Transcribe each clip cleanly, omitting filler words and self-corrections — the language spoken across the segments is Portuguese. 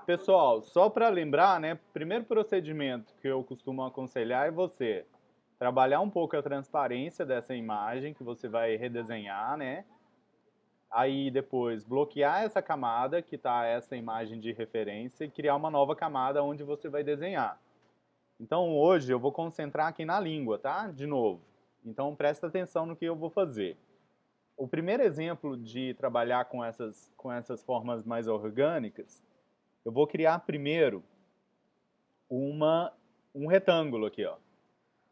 Pessoal, só para lembrar, né, primeiro procedimento que eu costumo aconselhar é você trabalhar um pouco a transparência dessa imagem que você vai redesenhar, né? Aí depois bloquear essa camada que está essa imagem de referência e criar uma nova camada onde você vai desenhar. Então hoje eu vou concentrar aqui na língua, tá? De novo. Então presta atenção no que eu vou fazer. O primeiro exemplo de trabalhar com essas formas mais orgânicas, eu vou criar primeiro um retângulo aqui, ó.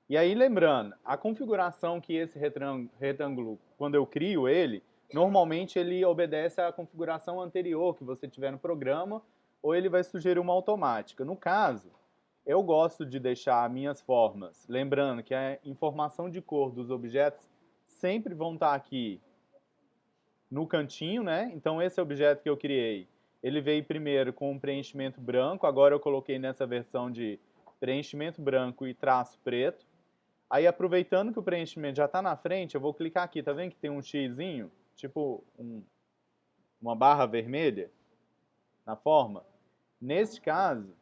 E aí, lembrando, a configuração que esse retângulo, quando eu crio ele, normalmente ele obedece à configuração anterior que você tiver no programa, ou ele vai sugerir uma automática. No caso, eu gosto de deixar minhas formas, lembrando que a informação de cor dos objetos sempre vão estar aqui no cantinho, né? Então esse objeto que eu criei, ele veio primeiro com um preenchimento branco, agora eu coloquei nessa versão de preenchimento branco e traço preto. Aí aproveitando que o preenchimento já está na frente, eu vou clicar aqui, tá vendo que tem um xizinho, tipo uma barra vermelha na forma? Nesse caso,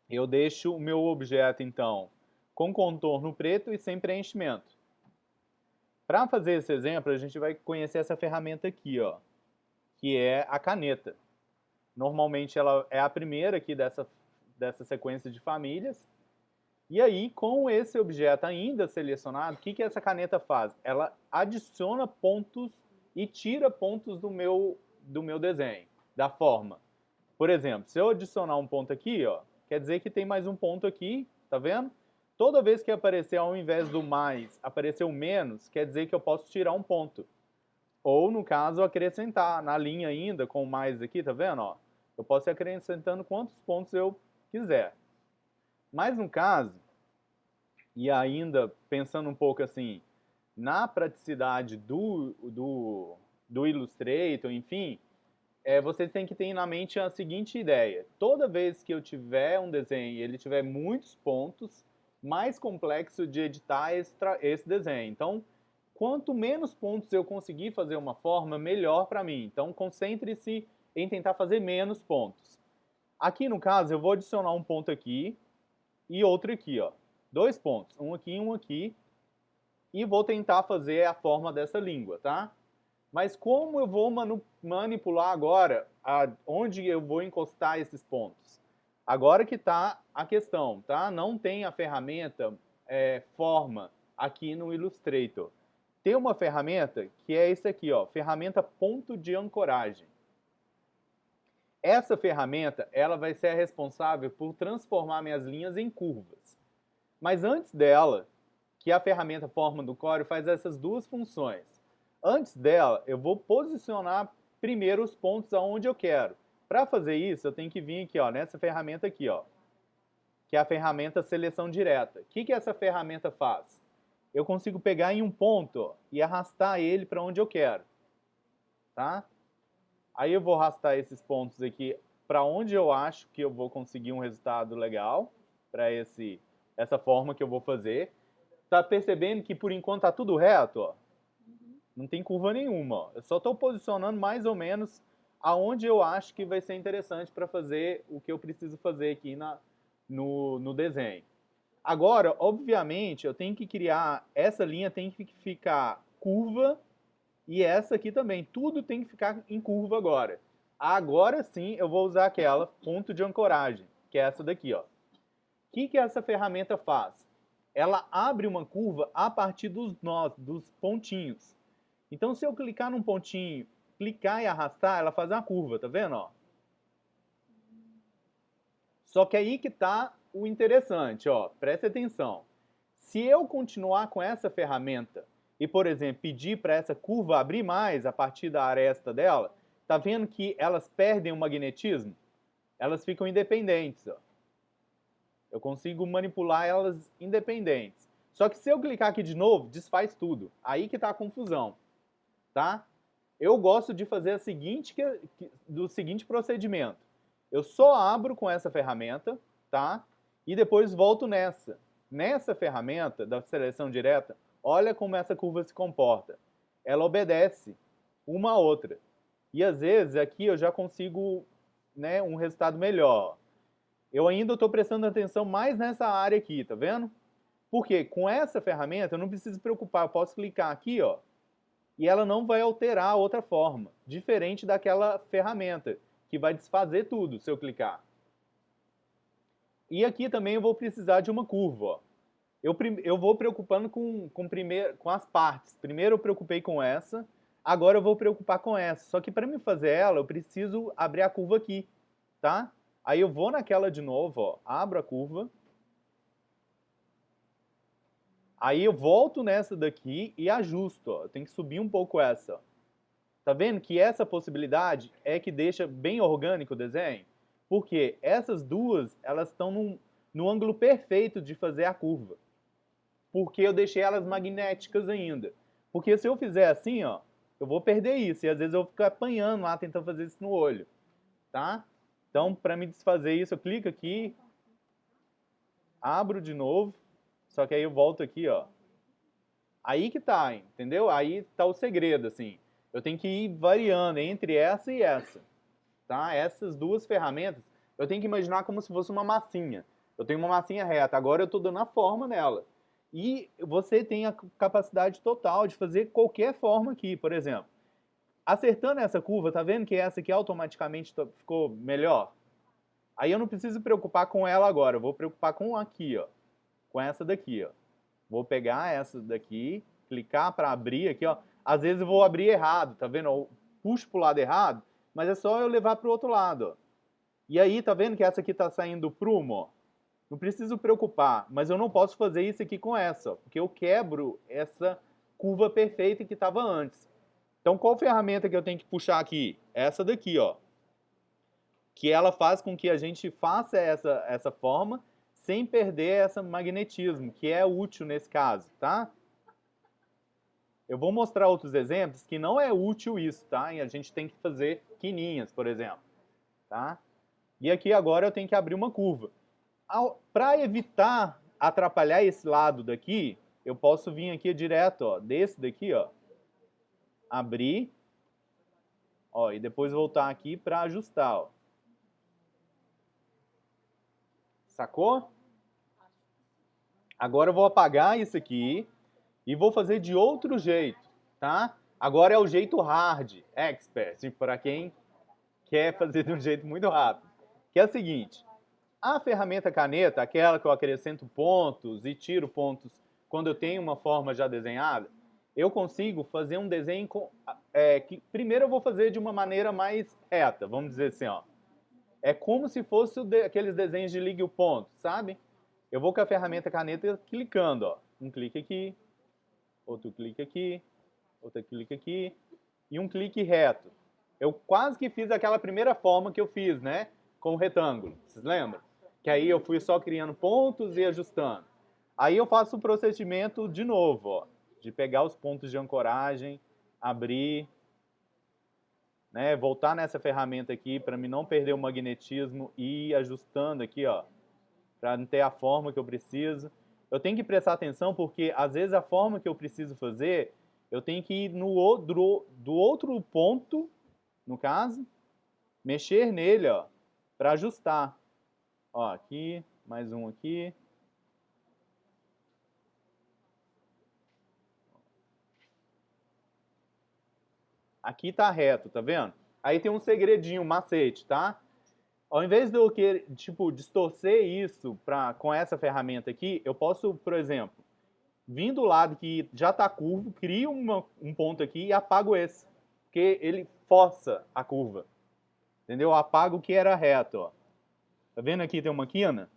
eu deixo o meu objeto então com contorno preto e sem preenchimento. Para fazer esse exemplo, a gente vai conhecer essa ferramenta aqui, ó, que é a caneta. Normalmente ela é a primeira aqui dessa sequência de famílias. E aí, com esse objeto ainda selecionado, o que essa caneta faz? Ela adiciona pontos e tira pontos do meu desenho, da forma. Por exemplo, se eu adicionar um ponto aqui, ó, quer dizer que tem mais um ponto aqui, tá vendo? Toda vez que aparecer ao invés do mais, aparecer o menos, quer dizer que eu posso tirar um ponto. Ou, no caso, acrescentar na linha ainda, com o mais aqui, tá vendo? Ó, eu posso ir acrescentando quantos pontos eu quiser. Mas, no caso, e ainda pensando um pouco assim, na praticidade do Illustrator, enfim, você tem que ter na mente a seguinte ideia. Toda vez que eu tiver um desenho e ele tiver muitos pontos, mais complexo de editar esse desenho. Então, quanto menos pontos eu conseguir fazer uma forma, melhor para mim. Então, concentre-se em tentar fazer menos pontos. Aqui, no caso, eu vou adicionar um ponto aqui e outro aqui, ó. Dois pontos, um aqui e um aqui. E vou tentar fazer a forma dessa língua, tá? Mas como eu vou manipular agora onde eu vou encostar esses pontos? Agora que está a questão, tá? Não tem a ferramenta forma aqui no Illustrator. Tem uma ferramenta que é esse aqui, ó, ferramenta ponto de ancoragem. Essa ferramenta, ela vai ser a responsável por transformar minhas linhas em curvas. Mas antes dela, que a ferramenta forma do Corel faz essas duas funções. Antes dela, eu vou posicionar primeiro os pontos aonde eu quero. Para fazer isso, eu tenho que vir aqui, ó, nessa ferramenta aqui, ó, que é a ferramenta seleção direta. O que essa ferramenta faz? Eu consigo pegar em um ponto, ó, e arrastar ele para onde eu quero, tá? Aí eu vou arrastar esses pontos aqui para onde eu acho que eu vou conseguir um resultado legal para essa forma que eu vou fazer. Tá percebendo que por enquanto tá tudo reto, ó? Não tem curva nenhuma, ó. Eu só estou posicionando mais ou menos aonde eu acho que vai ser interessante para fazer o que eu preciso fazer aqui no desenho. Agora, obviamente, eu tenho que criar, essa linha tem que ficar curva e essa aqui também. Tudo tem que ficar em curva agora. Agora sim eu vou usar aquela ponto de ancoragem, que é essa daqui, ó. O que essa ferramenta faz? Ela abre uma curva a partir dos nós, dos pontinhos. Então, se eu clicar num pontinho, clicar e arrastar, ela faz uma curva, tá vendo? Ó? Só que aí que está o interessante, ó, preste atenção. Se eu continuar com essa ferramenta e, por exemplo, pedir para essa curva abrir mais a partir da aresta dela, tá vendo que elas perdem o magnetismo? Elas ficam independentes, ó. Eu consigo manipular elas independentes. Só que se eu clicar aqui de novo, desfaz tudo. Aí que está a confusão, tá? Eu gosto de fazer do seguinte procedimento. Eu só abro com essa ferramenta, tá? E depois volto nessa. Nessa ferramenta da seleção direta, olha como essa curva se comporta. Ela obedece uma a outra. E às vezes aqui eu já consigo né, um resultado melhor. Eu ainda estou prestando atenção mais nessa área aqui, tá vendo? Porque com essa ferramenta eu não preciso me preocupar, eu posso clicar aqui, ó, e ela não vai alterar a outra forma, diferente daquela ferramenta, que vai desfazer tudo se eu clicar. E aqui também eu vou precisar de uma curva, ó. Eu vou preocupando com as partes. Primeiro eu preocupei com essa, agora eu vou preocupar com essa. Só que para me fazer ela, eu preciso abrir a curva aqui, tá? Aí eu vou naquela de novo, ó, abro a curva. Aí eu volto nessa daqui e ajusto, ó. Eu tenho que subir um pouco essa, ó. Tá vendo que essa possibilidade é que deixa bem orgânico o desenho? Porque essas duas, elas estão no ângulo perfeito de fazer a curva. Porque eu deixei elas magnéticas ainda. Porque se eu fizer assim, ó, eu vou perder isso. E às vezes eu vou ficar apanhando lá, tentando fazer isso no olho. Tá? Então, para me desfazer isso, eu clico aqui, abro de novo, só que aí eu volto aqui, ó. Aí que tá, entendeu? Aí tá o segredo, assim. Eu tenho que ir variando entre essa e essa, tá? Essas duas ferramentas, eu tenho que imaginar como se fosse uma massinha. Eu tenho uma massinha reta, agora eu estou dando a forma nela. E você tem a capacidade total de fazer qualquer forma aqui, por exemplo. Acertando essa curva, tá vendo que essa aqui automaticamente ficou melhor? Aí eu não preciso me preocupar com ela agora, eu vou preocupar com aqui, ó. Com essa daqui, ó. Vou pegar essa daqui, clicar para abrir aqui, ó. Às vezes eu vou abrir errado, tá vendo? Eu puxo pro lado errado, mas é só eu levar pro outro lado, ó. E aí, tá vendo que essa aqui tá saindo prumo, ó? Não preciso preocupar, mas eu não posso fazer isso aqui com essa, ó, porque eu quebro essa curva perfeita que estava antes. Então, qual ferramenta que eu tenho que puxar aqui? Essa daqui, ó. Que ela faz com que a gente faça essa forma sem perder esse magnetismo, que é útil nesse caso, tá? Eu vou mostrar outros exemplos que não é útil isso, tá? E a gente tem que fazer quininhas, por exemplo, tá? E aqui agora eu tenho que abrir uma curva. Para evitar atrapalhar esse lado daqui, eu posso vir aqui direto, ó, desse daqui, ó, abrir, ó, e depois voltar aqui para ajustar, ó. Sacou? Agora eu vou apagar isso aqui e vou fazer de outro jeito, tá? Agora é o jeito hard, expert, para quem quer fazer de um jeito muito rápido. Que é o seguinte, a ferramenta caneta, aquela que eu acrescento pontos e tiro pontos quando eu tenho uma forma já desenhada, eu consigo fazer um desenho que primeiro eu vou fazer de uma maneira mais reta, vamos dizer assim, ó. É como se fosse aqueles desenhos de ligue o ponto, sabe? Eu vou com a ferramenta caneta clicando, ó. Um clique aqui, outro clique aqui, outro clique aqui e um clique reto. Eu quase que fiz aquela primeira forma que eu fiz, né? Com o retângulo, vocês lembram? Que aí eu fui só criando pontos e ajustando. Aí eu faço o procedimento de novo, ó, de pegar os pontos de ancoragem, abrir, né, voltar nessa ferramenta aqui para mim não perder o magnetismo e ir ajustando aqui, ó, para não ter a forma que eu preciso. Eu tenho que prestar atenção porque às vezes a forma que eu preciso fazer, eu tenho que ir do outro ponto, no caso, mexer nele, ó, para ajustar. Ó, aqui, mais um aqui. Aqui tá reto, tá vendo? Aí tem um segredinho, um macete, tá? Ao invés de eu querer, tipo, distorcer isso com essa ferramenta aqui, eu posso, por exemplo, vir do lado que já está curvo, crio um ponto aqui e apago esse. Porque ele força a curva. Entendeu? Eu apago o que era reto, ó. Tá vendo aqui tem uma quina?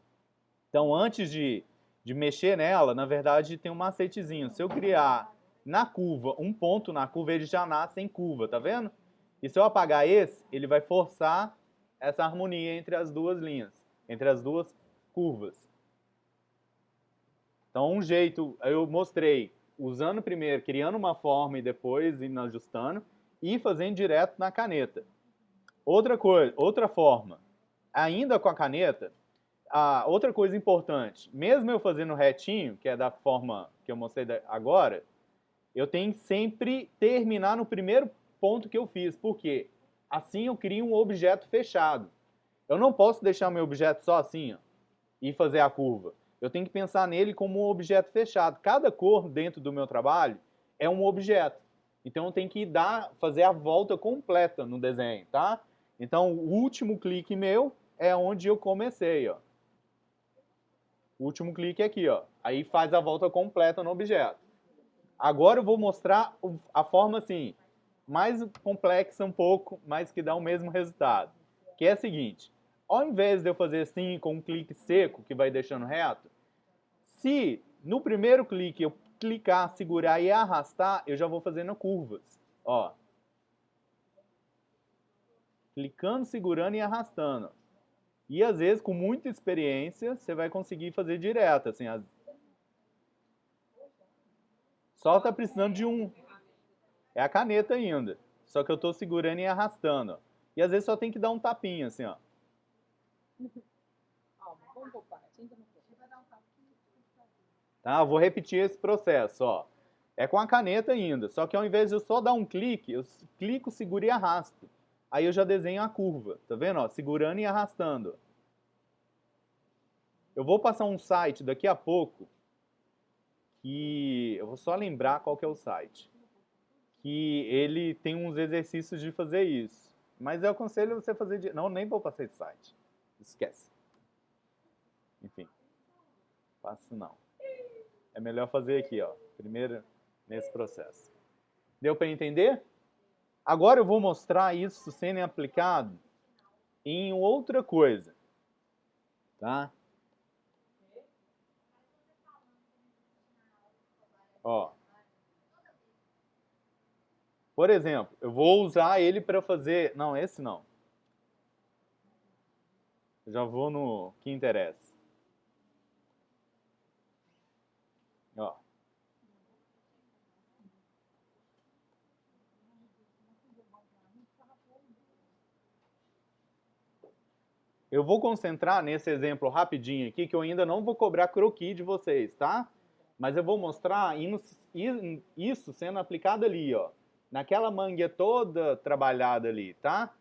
Então, antes de mexer nela, na verdade, tem um macetezinho. Se eu criar na curva, um ponto na curva, ele já nasce em curva, tá vendo? E se eu apagar esse, ele vai forçar essa harmonia entre as duas linhas, entre as duas curvas. Então, um jeito, eu mostrei usando primeiro, criando uma forma e depois indo ajustando, e fazendo direto na caneta. Outra coisa, outra forma, ainda com a caneta, outra coisa importante, mesmo eu fazendo retinho, que é da forma que eu mostrei agora, eu tenho que sempre terminar no primeiro ponto que eu fiz, porque assim eu crio um objeto fechado. Eu não posso deixar meu objeto só assim, ó, e fazer a curva. Eu tenho que pensar nele como um objeto fechado. Cada cor dentro do meu trabalho é um objeto. Então eu tenho que fazer a volta completa no desenho, tá? Então o último clique meu é onde eu comecei, ó. O último clique é aqui, ó. Aí faz a volta completa no objeto. Agora eu vou mostrar a forma assim, mais complexa um pouco, mas que dá o mesmo resultado. Que é a seguinte, ao invés de eu fazer assim com um clique seco, que vai deixando reto, se no primeiro clique eu clicar, segurar e arrastar, eu já vou fazendo curvas. Ó. Clicando, segurando e arrastando. E às vezes, com muita experiência, você vai conseguir fazer direto. Assim, só tá precisando de um... É a caneta ainda. Só que eu tô segurando e arrastando. Ó. E às vezes só tem que dar um tapinha, assim, ó. Tá? Eu vou repetir esse processo, ó. É com a caneta ainda, só que ao invés de eu só dar um clique, eu clico, seguro e arrasto. Aí eu já desenho a curva, tá vendo? Ó, segurando e arrastando. Eu vou passar um site daqui a pouco, que eu vou só lembrar qual que é o site. Que ele tem uns exercícios de fazer isso. Mas eu aconselho você fazer... Não, nem vou passar esse site. Esquece. Enfim, faço não. É melhor fazer aqui, ó. Primeiro, nesse processo. Deu para entender? Agora eu vou mostrar isso sendo aplicado em outra coisa. Tá? Ó. Por exemplo, eu vou usar ele para fazer... Não, esse não. Eu já vou no que interessa. Ó. Eu vou concentrar nesse exemplo rapidinho aqui, que eu ainda não vou cobrar croquis de vocês, tá? Mas eu vou mostrar isso sendo aplicado ali, ó. Naquela mangueira toda trabalhada ali, tá?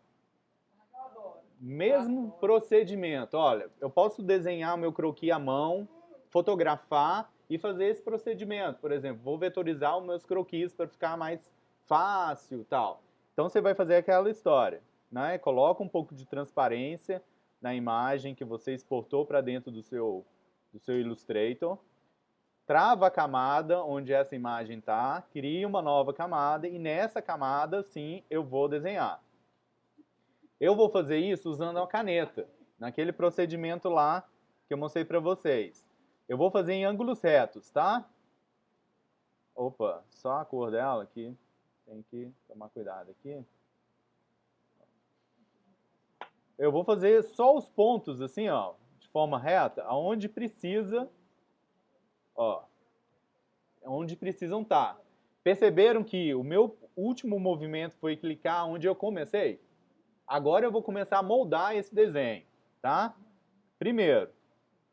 Mesmo procedimento. Olha, eu posso desenhar meu croquis à mão, fotografar e fazer esse procedimento. Por exemplo, vou vetorizar os meus croquis para ficar mais fácil e tal. Então você vai fazer aquela história, né? Coloca um pouco de transparência na imagem que você exportou para dentro do seu Illustrator. Trava a camada onde essa imagem está, cria uma nova camada e nessa camada, sim, eu vou desenhar. Eu vou fazer isso usando a caneta, naquele procedimento lá que eu mostrei para vocês. Eu vou fazer em ângulos retos, tá? Opa, só a cor dela aqui. Tem que tomar cuidado aqui. Eu vou fazer só os pontos assim, ó, de forma reta, aonde precisa, ó, onde precisam estar. Perceberam que o meu último movimento foi clicar onde eu comecei? Agora eu vou começar a moldar esse desenho, tá? Primeiro,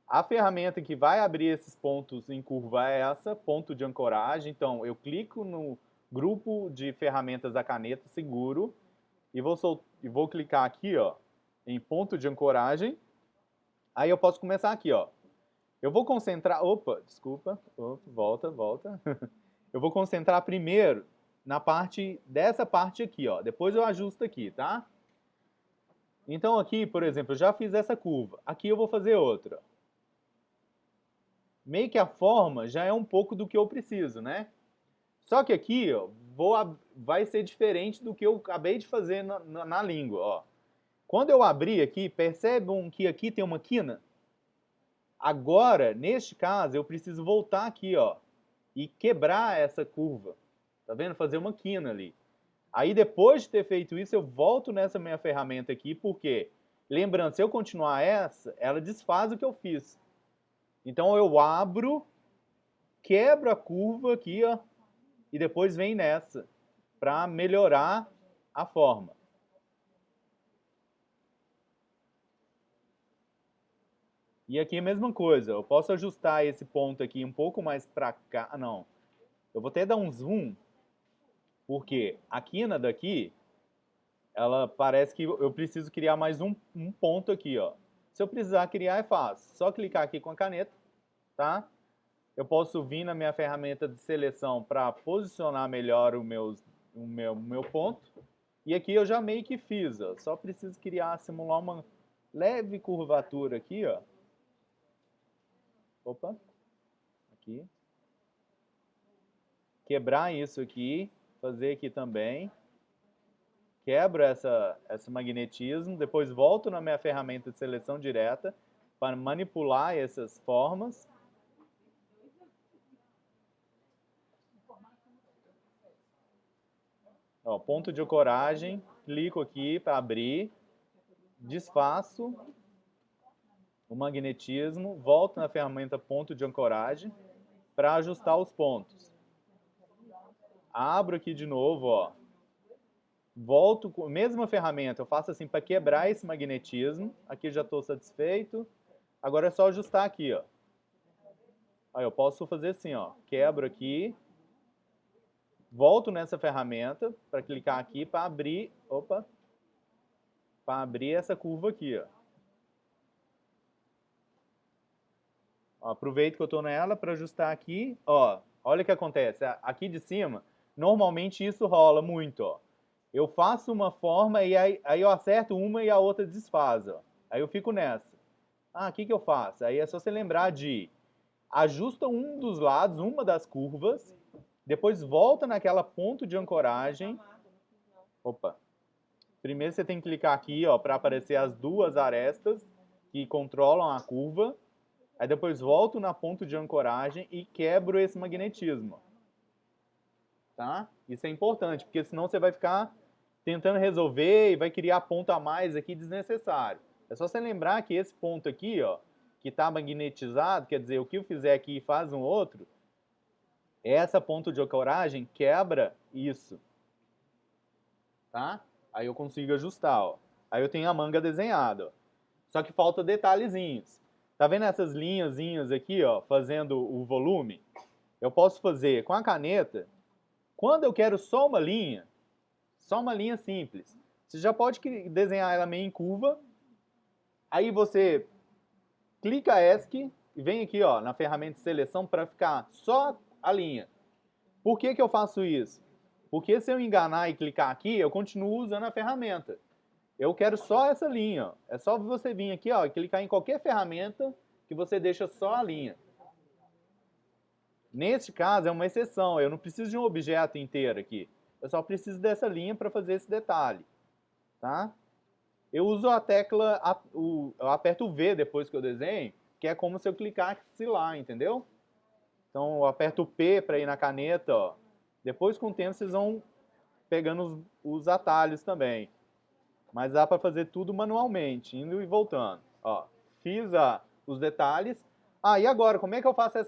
a ferramenta que vai abrir esses pontos em curva é essa, ponto de ancoragem. Então, eu clico no grupo de ferramentas da caneta, seguro, e vou clicar aqui, ó, em ponto de ancoragem. Aí eu posso começar aqui, ó. Eu vou concentrar... Opa, desculpa. Opa, volta. Eu vou concentrar primeiro na parte dessa parte aqui, ó. Depois eu ajusto aqui, tá? Então aqui, por exemplo, eu já fiz essa curva. Aqui eu vou fazer outra. Meio que a forma já é um pouco do que eu preciso, né? Só que aqui, ó, vai ser diferente do que eu acabei de fazer na língua, ó. Quando eu abrir aqui, percebam que aqui tem uma quina? Agora, neste caso, eu preciso voltar aqui, ó, e quebrar essa curva. Tá vendo? Fazer uma quina ali. Aí depois de ter feito isso, eu volto nessa minha ferramenta aqui, porque, lembrando, se eu continuar essa, ela desfaz o que eu fiz. Então eu abro, quebro a curva aqui, ó, e depois vem nessa, para melhorar a forma. E aqui a mesma coisa, eu posso ajustar esse ponto aqui um pouco mais para cá, não, eu vou até dar um zoom, porque a quina daqui ela parece que eu preciso criar mais um ponto aqui, ó. Se eu precisar criar, é fácil. Só clicar aqui com a caneta, tá? Eu posso vir na minha ferramenta de seleção para posicionar melhor o meu ponto. E aqui eu já meio que fiz, ó. Só preciso criar, simular uma leve curvatura aqui, ó. Opa, aqui. Quebrar isso aqui, fazer aqui também. Quebro esse magnetismo, depois volto na minha ferramenta de seleção direta para manipular essas formas. Ó, ponto de ancoragem, clico aqui para abrir, desfaço o magnetismo, volto na ferramenta ponto de ancoragem para ajustar os pontos. Abro aqui de novo, ó. Volto com a mesma ferramenta, eu faço assim para quebrar esse magnetismo. Aqui já estou satisfeito. Agora é só ajustar aqui, ó. Aí eu posso fazer assim, ó. Quebro aqui. Volto nessa ferramenta para clicar aqui para abrir, opa, para abrir essa curva aqui, ó. Aproveito que eu estou nela para ajustar aqui, ó. Olha o que acontece. Aqui de cima, normalmente isso rola muito, ó. Eu faço uma forma e aí eu acerto uma e a outra desfaz, ó. Aí eu fico nessa. Ah, o que eu faço? Aí é só você lembrar de ajusta um dos lados, uma das curvas, depois volta naquela ponto de ancoragem. Opa. Primeiro você tem que clicar aqui, ó, para aparecer as duas arestas que controlam a curva. Aí depois volto na ponto de ancoragem e quebro esse magnetismo. Tá? Isso é importante, porque senão você vai ficar tentando resolver e vai criar ponto a mais aqui desnecessário. É só você lembrar que esse ponto aqui, ó, que está magnetizado, quer dizer, o que eu fizer aqui faz um outro, essa ponto de ancoragem quebra isso. Tá? Aí eu consigo ajustar, ó. Aí eu tenho a manga desenhada, ó. Só que falta detalhezinhos. Tá vendo essas linhazinhas aqui, ó, fazendo o volume? Eu posso fazer com a caneta, quando eu quero só uma linha simples. Você já pode desenhar ela meio em curva. Aí você clica ESC e vem aqui, ó, na ferramenta de seleção para ficar só a linha. Por que eu faço isso? Porque se eu enganar e clicar aqui, eu continuo usando a ferramenta. Eu quero só essa linha, ó. É só você vir aqui, ó, e clicar em qualquer ferramenta que você deixa só a linha. Neste caso é uma exceção, eu não preciso de um objeto inteiro aqui. Eu só preciso dessa linha para fazer esse detalhe. Tá? Eu uso a tecla, eu aperto o V depois que eu desenho, que é como se eu clicasse lá, entendeu? Então eu aperto o P para ir na caneta, ó. Depois com o tempo vocês vão pegando os atalhos também. Mas dá para fazer tudo manualmente, indo e voltando. Ó, fiz os detalhes. Ah, e agora, como é que eu faço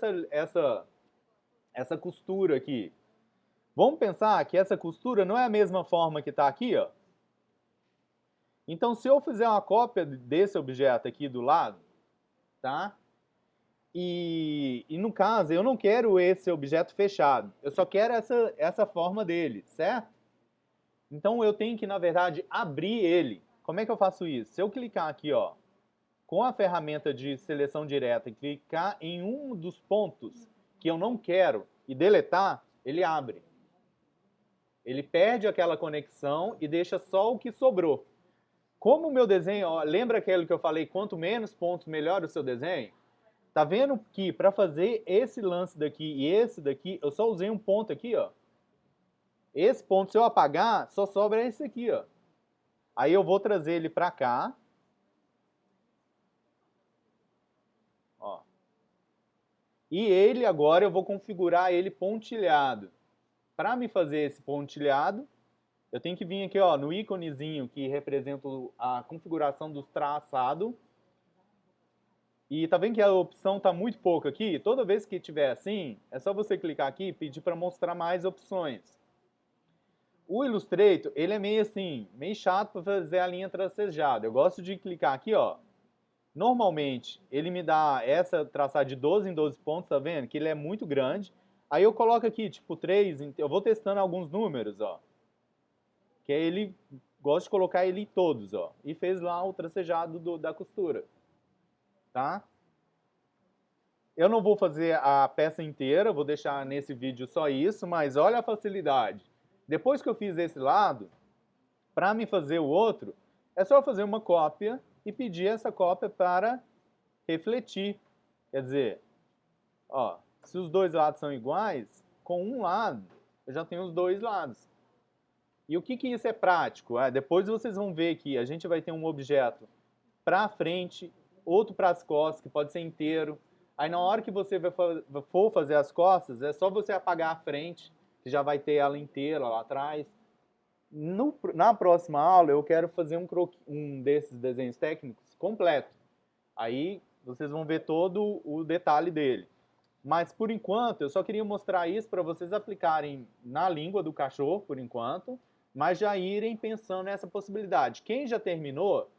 essa costura aqui? Vamos pensar que essa costura não é a mesma forma que está aqui, ó. Então, se eu fizer uma cópia desse objeto aqui do lado, tá? E no caso, eu não quero esse objeto fechado. Eu só quero essa forma dele, certo? Então, eu tenho que, na verdade, abrir ele. Como é que eu faço isso? Se eu clicar aqui, ó, com a ferramenta de seleção direta e clicar em um dos pontos que eu não quero e deletar, ele abre. Ele perde aquela conexão e deixa só o que sobrou. Como o meu desenho, ó, lembra aquele que eu falei, quanto menos pontos, melhor o seu desenho? Tá vendo que para fazer esse lance daqui e esse daqui, eu só usei um ponto aqui, ó. Esse ponto, se eu apagar, só sobra esse aqui, ó. Aí eu vou trazer ele para cá. Ó. E ele agora eu vou configurar ele pontilhado. Para me fazer esse pontilhado, eu tenho que vir aqui, ó, no íconezinho que representa a configuração do traçado. E tá vendo que a opção tá muito pouco aqui? Toda vez que tiver assim, é só você clicar aqui e pedir para mostrar mais opções. O Illustrator, ele é meio assim, meio chato para fazer a linha tracejada. Eu gosto de clicar aqui, ó. Normalmente, ele me dá essa traçada de 12 em 12 pontos, tá vendo? Que ele é muito grande. Aí eu coloco aqui, tipo, 3, eu vou testando alguns números, ó. Que aí ele gosto de colocar ele em todos, ó. E fez lá o tracejado da costura, tá? Eu não vou fazer a peça inteira, vou deixar nesse vídeo só isso, mas olha a facilidade. Depois que eu fiz esse lado, para me fazer o outro, é só fazer uma cópia e pedir essa cópia para refletir. Quer dizer, ó, se os dois lados são iguais, com um lado eu já tenho os dois lados. E o que que isso é prático? Depois vocês vão ver que a gente vai ter um objeto para frente, outro para as costas, que pode ser inteiro. Aí na hora que você for fazer as costas, é só você apagar a frente, que já vai ter ela inteira lá atrás. Na próxima aula eu quero fazer um desses desenhos técnicos completo. Aí vocês vão ver todo o detalhe dele. Mas por enquanto eu só queria mostrar isso para vocês aplicarem na língua do cachorro, por enquanto, mas já irem pensando nessa possibilidade. Quem já terminou,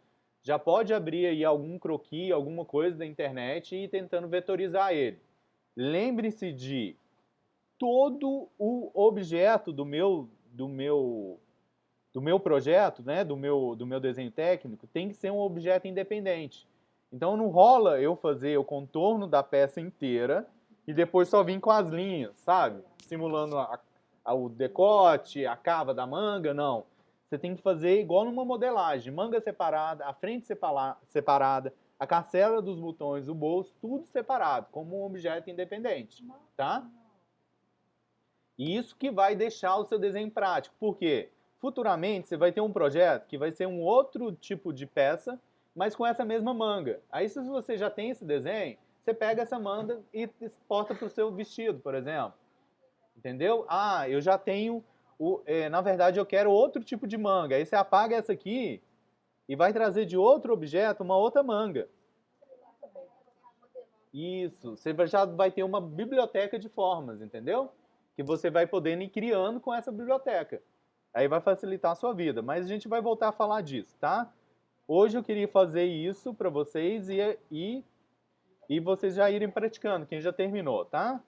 já pode abrir aí algum croquis, alguma coisa da internet e ir tentando vetorizar ele. Lembre-se de todo o objeto do meu projeto, né, do meu desenho técnico, tem que ser um objeto independente. Então não rola eu fazer o contorno da peça inteira e depois só vir com as linhas, sabe? Simulando o decote, a cava da manga, não. Você tem que fazer igual numa modelagem, manga separada, a frente separada, a carcela dos botões, o bolso, tudo separado, como um objeto independente, tá? E isso que vai deixar o seu desenho prático. Por quê? Futuramente você vai ter um projeto que vai ser um outro tipo de peça, mas com essa mesma manga. Aí se você já tem esse desenho, você pega essa manga e exporta para o seu vestido, por exemplo. Entendeu? Ah, eu já tenho, na verdade eu quero outro tipo de manga. Aí você apaga essa aqui e vai trazer de outro objeto uma outra manga. Isso, você já vai ter uma biblioteca de formas, entendeu? Que você vai poder ir criando com essa biblioteca. Aí vai facilitar a sua vida, mas a gente vai voltar a falar disso, tá? Hoje eu queria fazer isso para vocês e vocês já irem praticando, quem já terminou, tá?